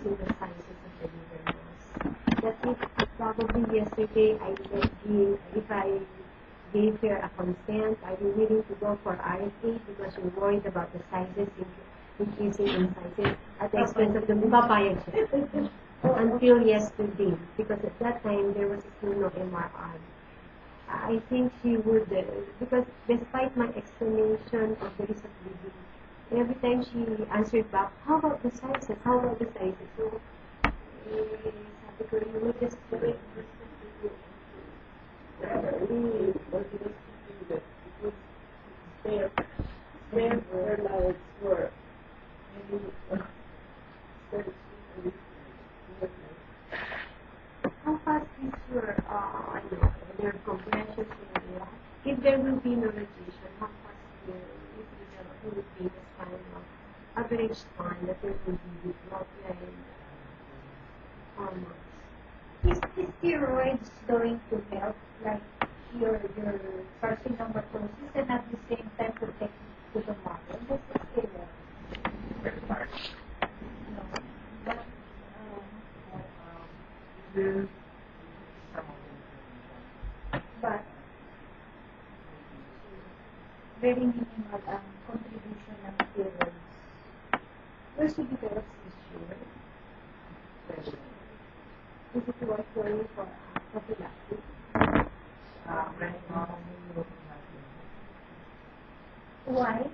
in the sizes of the liver mass. That if probably yesterday if I gave her a consent, are you willing to go for RFA because you're worried about the sizes increasing in sizes at the expense of the papayag siya. Until yesterday, because at that time there was still no MRI. I think she would, because despite my explanation of the risk of bleeding, every time she answered back, how about the sizes? How about the sizes? So, sabi ko, you will just do it. Where lives were. How fast is your compression area? If there will be no radiation, how fast will be the span of average span that there will be bloodline hormones? Is the steroids going to help, like your carcinomatosis, and at the same time protect to the mother? This is steroids. No. But, but very minimal contribution ng steroids. Where should you develop issue? Is it worth going for prophylaxis? Why?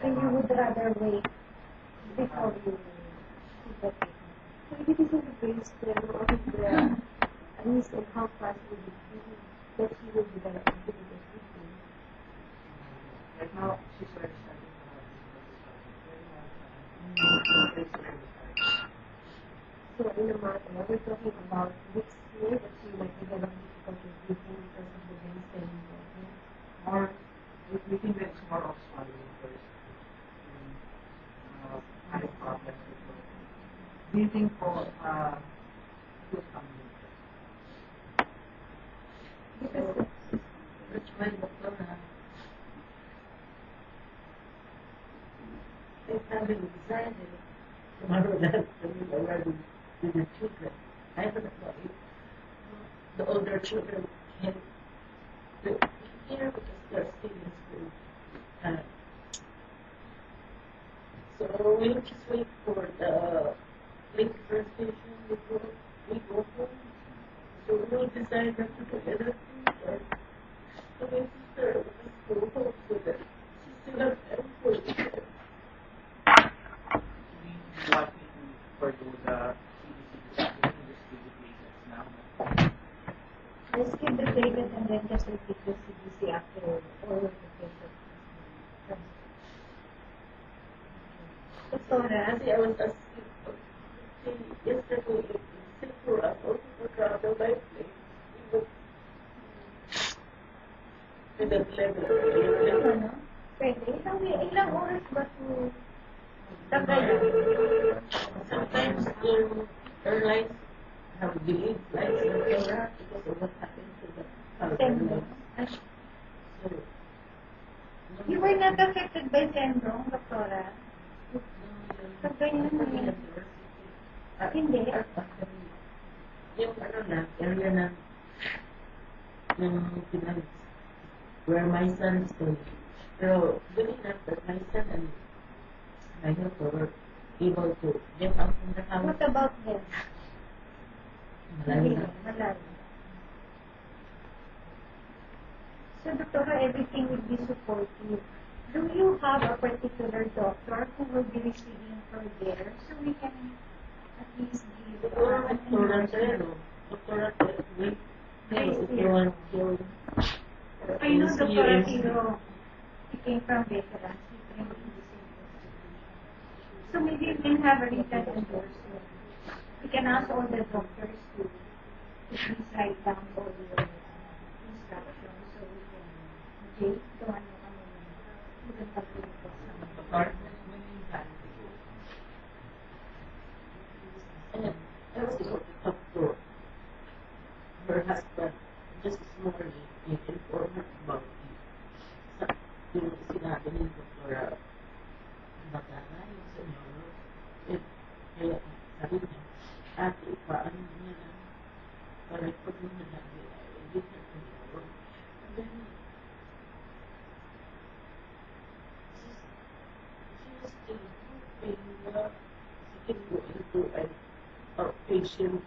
And you would rather wait before you see the treatment. So if it is in the base, then what is the at least and how fast will it be that she will develop into the treatment? Right now, she's already starting So in a matter, we're talking about weeks here that she might develop difficulty breathing because of the veins and more, we think that it's more of swallowing first. Having problems with breathing for good family. because That's why Dr. is having decided tomorrow that we already with the children. I don't know if the older children can do here because they're still in school. So we'll just wait for the link presentation before we go home. So we'll decide not to do anything or to my sister will go home so that she still has time for it. We want me to pursue the CDC to investigate cases now. Let's keep the payment and then just repeat the CBC after all of the patient. So Nancy, I was asking yesterday if it's safe for us also to travel by plane. With that level of airplane. Ano? Pwede. Ilang oras ba to Tagayan? Sometimes airlines have delayed flights in Korea because of what happened to the Sendong. So, You were not affected by Sendong, Doctora? Tagayan na yun. Hindi. Yung area na where my son stayed. Pero doon after my son and my helper were able to get out from the house. What about them? Malayo. Malayo. So, Doctora, everything will be supportive. Do you have a particular doctor who will be receiving her there so we can at least give an endorsement? Doctora Tero, if you want to I know Dr. Tiro, he came from veterans, he trained in the same institution. So maybe you can have a written endorsement. You can ask all the doctors to please write down all your instructions so we can, Jake, gawan mo kami, we can pag-report sa mga. can go into an outpatient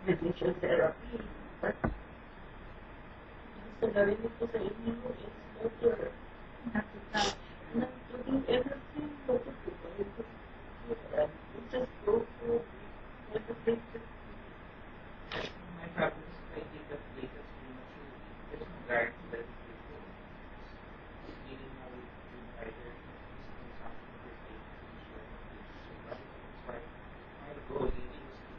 medication therapy. But sa narinig ko sa inyo is better Not to touch. not to do anything but to provide the care. Just go for meditation. My problem is if I take that latest prematurely, there's no guarantee that it will go. It's dealing now with either physical something or taking things or survival. That's why my goal is to,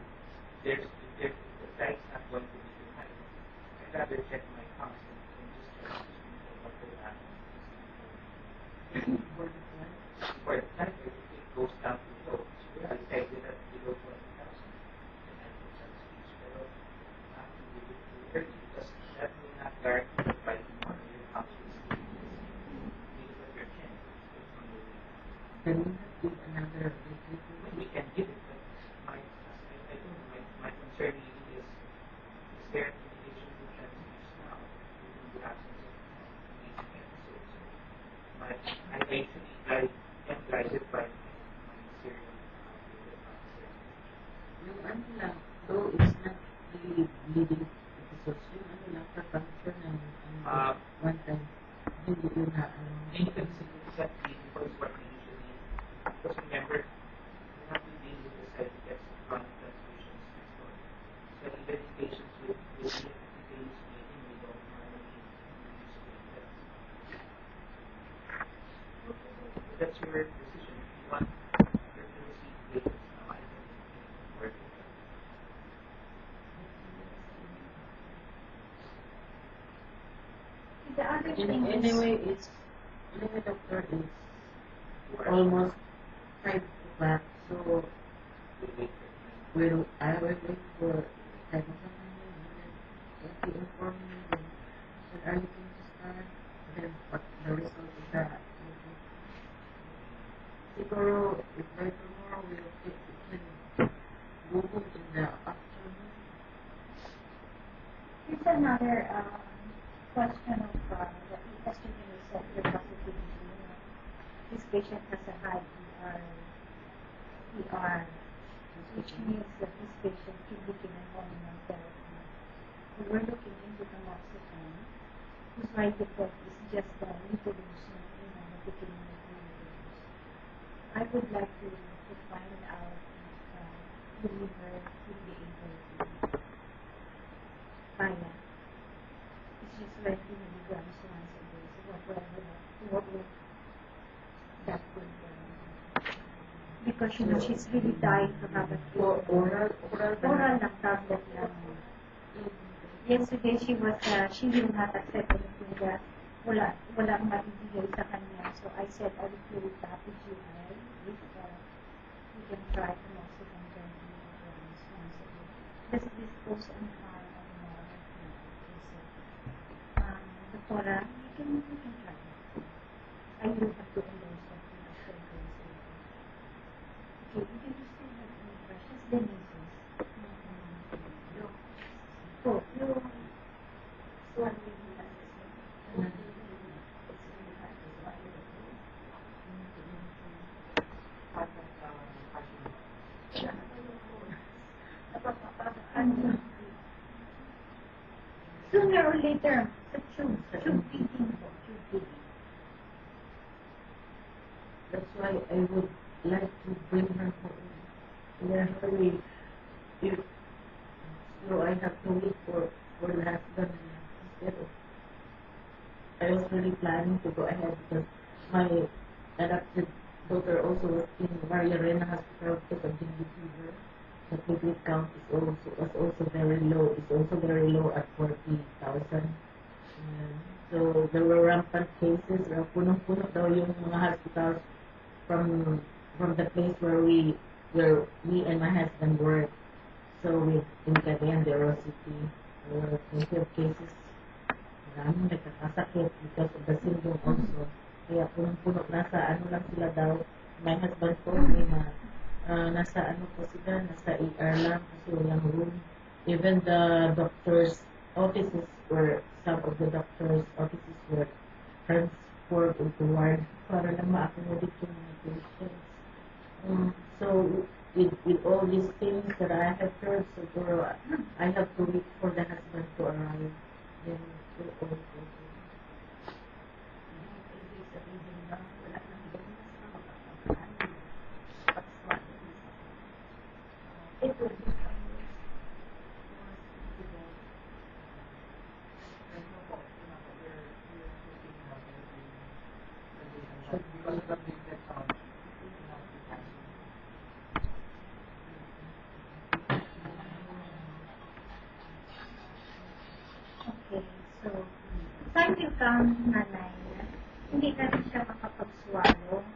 if the sight's not going to be too high, I'd rather check my constant and just try to think of what will happen. For the time, if it goes down to low, so we are decided that below 20,000, then I will start speech. Pero not to give it too early because that will not guarantee that by tomorrow your house will stay the same. Because of your change, it's on the way. Can we not give another medication? We can give it, but my, as I told you, my concern really is there an indication to transfuse now in the absence of amazing episodes? So I actually am guided by my serial favorite officer. Yung ano lang, though it's not really bleeding episodes, yung ano lang, per-puncture ng one time, hindi yun na ano. And you can see that before is what we usually, because remember, we have to deal with the side effects of chronic transfusions next door. So even in patients with intravenous bleeding, we don't normally use platelets. But that's your decision. If you want her to receive platelets now, I can work with that. The other thing is, Anyway, doctor, it's almost 5 o'clock, so We wait for him. I will wait for 10 o'clock and then if you inform me, then when are you going to start, then what the result of that. Siguro, if by tomorrow we can go home in the afternoon. here's another question of the yesterday you said your positivity. This patient has a high ER, which means that this patient can begin a hormonal therapy. So we're looking into tamoxifen, whose side effect is just the lipodose, the beginning of the lipodose. I would like to find out if the liver will be able to kaya. It's just 20 milligrams once a day. So what would that would because she's really dying to have a Oral lang tablet lang. Yesterday she will not accept anything that walang maibigay sa kanya. So I said I will do it rapid GI if we can try to also convert milligrams once a day. This goes on par on normal cases. The Cora, you can try it. I will have to endorse that to Dr. Grace. Okay, you can just do that in the precious diseases. Oh, you one way you have this sooner or later, the tube feeding. That's why I would like to bring her home. Yeah, hurry. So I have to wait for the husband instead of. I was really planning to go ahead because my adopted daughter also was in Maria Reina Hospital because of dengue fever. The platelet count was also very low. It's also very low at 40,000. So there were rampant cases. Punong-puno daw yung mga hospitals from the place where me and my husband work. So in Cagayan de Oro City, there were plenty of cases. Maraming nagkakasakit because of the syndrome also. Kaya punong-puno nasa ano lang sila daw. My husband told me na nasa ano po sila, nasa ER lang kasi walang room. Even the doctors' offices some of the doctors' offices were forward or toward para lang ma-accommodate yung mga patients. So, with all these things that I have heard, so I have to wait for the husband to arrive. Then, we'll all go home. It will be Because of the big account, okay. So, time will come, nanay, na hindi na rin siya makapag-swallow